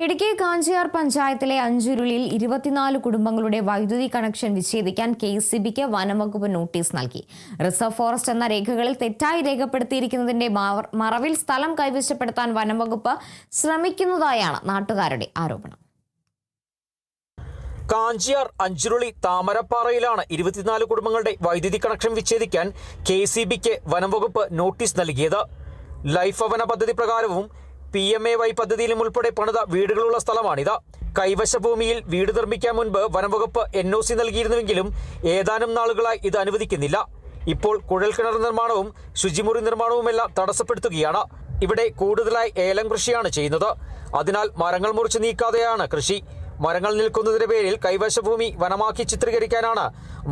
ഇടുക്കി കാഞ്ചിയാർ പഞ്ചായത്തിലെ അഞ്ചുരുളിയിൽ 24 കുടുംബങ്ങളുടെ വൈദ്യുതി കണക്ഷൻ വിച്ഛേദിക്കാൻ KCBക്ക് വനംവകുപ്പ് നോട്ടീസ് നൽകി. റിസർവ് ഫോറസ്റ്റ് എന്ന രേഖകളിൽ തെറ്റായി രേഖപ്പെടുത്തിയിരിക്കുന്നതിന്റെ മറവിൽ സ്ഥലം കൈവശപ്പെടുത്താൻ വനംവകുപ്പ് ശ്രമിക്കുന്നതായാണ് നാട്ടുകാരുടെ ആരോപണം. കാഞ്ചിയാർ അഞ്ചുരുളി താമരപ്പാറയിലാണ് 24 കുടുംബങ്ങളുടെ വൈദ്യുതി കണക്ഷൻ വിച്ഛേദിക്കാൻ KCBക്ക് വനംവകുപ്പ് നോട്ടീസ് നൽകിയത്. ലൈഫ് ഭവന പദ്ധതി പ്രകാരവും PMAY പദ്ധതിയിലും ഉൾപ്പെടെ പണിത വീടുകളുള്ള സ്ഥലമാണിത്. കൈവശ ഭൂമിയിൽ വീട് നിർമ്മിക്കാൻ മുൻപ് വനംവകുപ്പ് NOC നൽകിയിരുന്നുവെങ്കിലും ഏതാനും നാളുകളായി ഇത് അനുവദിക്കുന്നില്ല. ഇപ്പോൾ കുഴൽക്കിണർ നിർമ്മാണവും ശുചിമുറി നിർമ്മാണവുമെല്ലാം തടസ്സപ്പെടുത്തുകയാണ്. ഇവിടെ കൂടുതലായി ഏലം കൃഷിയാണ് ചെയ്യുന്നത്. അതിനാൽ മരങ്ങൾ മുറിച്ച് നീക്കാതെയാണ് കൃഷി. മരങ്ങൾ നിൽക്കുന്നതിന്റെ പേരിൽ കൈവശഭൂമി വനമാക്കി ചിത്രീകരിക്കാനാണ്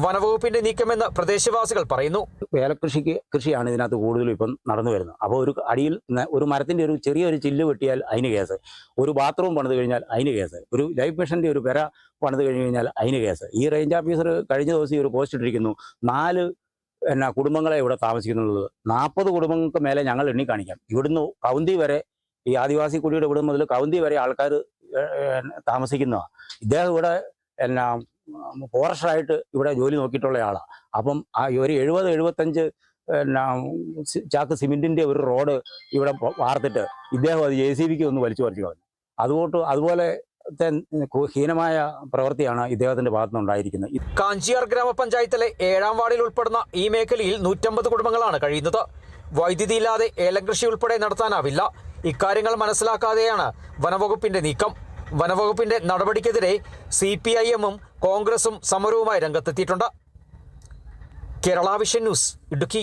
വനവകുപ്പിന്റെ നീക്കമെന്ന് പ്രദേശവാസികൾ പറയുന്നു. കൃഷിയാണ് ഇതിനകത്ത് കൂടുതലും ഇപ്പം നടന്നു വരുന്നത്. അപ്പോൾ ഒരു അടിയിൽ ഒരു മരത്തിന്റെ ഒരു ചെറിയൊരു ചില്ല് വെട്ടിയാൽ അതിന് കേസ്, ഒരു ബാത്റൂം പണിത് കഴിഞ്ഞാൽ അതിന് കേസ്, ഒരു ലൈഫ് മിഷന്റെ ഒരു പെര പണിത് കഴിഞ്ഞ് കഴിഞ്ഞാൽ അതിന് കേസ്. ഈ റേഞ്ച് ഓഫീസർ കഴിഞ്ഞ ദിവസം ഒരു പോസ്റ്റ് ഇട്ടിരിക്കുന്നു, 4 കുടുംബങ്ങളെ ഇവിടെ താമസിക്കുന്നുള്ളത്. 40 കുടുംബങ്ങൾക്ക് മേലെ ഞങ്ങൾ എണ്ണി കാണിക്കാം. ഇവിടുന്ന് കൗന്തി വരെ, ഈ ആദിവാസി കുടിയുടെ ഇവിടെ മുതൽ കൗന്തി വരെ ആൾക്കാർ താമസിക്കുന്നതാണ്. ഇദ്ദേഹം ഇവിടെ ഫോറസ്റ്ററായിട്ട് ഇവിടെ ജോലി നോക്കിയിട്ടുള്ള ആളാണ്. അപ്പം ഒരു 70-75 ചാക്ക് സിമെന്റിന്റെ ഒരു റോഡ് ഇവിടെ വാർത്തിട്ട് ഇദ്ദേഹം അത് JCBക്ക് ഒന്ന് വലിച്ചു പറിച്ചു കളഞ്ഞു. അതുപോലെ ഹീനമായ പ്രവൃത്തിയാണ് ഇദ്ദേഹത്തിന്റെ ഭാഗത്തുനിന്നുണ്ടായിരിക്കുന്നത്. കാഞ്ചിയാർ ഗ്രാമപഞ്ചായത്തിലെ 7ാം വാർഡിൽ ഉൾപ്പെടുന്ന ഈ മേഖലയിൽ 150 കുടുംബങ്ങളാണ് കഴിയുന്നത്. വൈദ്യുതി ഇല്ലാതെ ഏലം കൃഷി ഉൾപ്പെടെ നടത്താനാവില്ല. ഇക്കാര്യങ്ങൾ മനസ്സിലാക്കാതെയാണ് വനവകുപ്പിന്റെ നീക്കം. വനവകുപ്പിന്റെ നടപടിക്കെതിരെ CPIM-ഉം കോൺഗ്രസും സമരവുമായി രംഗത്തെത്തിയിട്ടുണ്ട്. Kerala vision news, Idukki.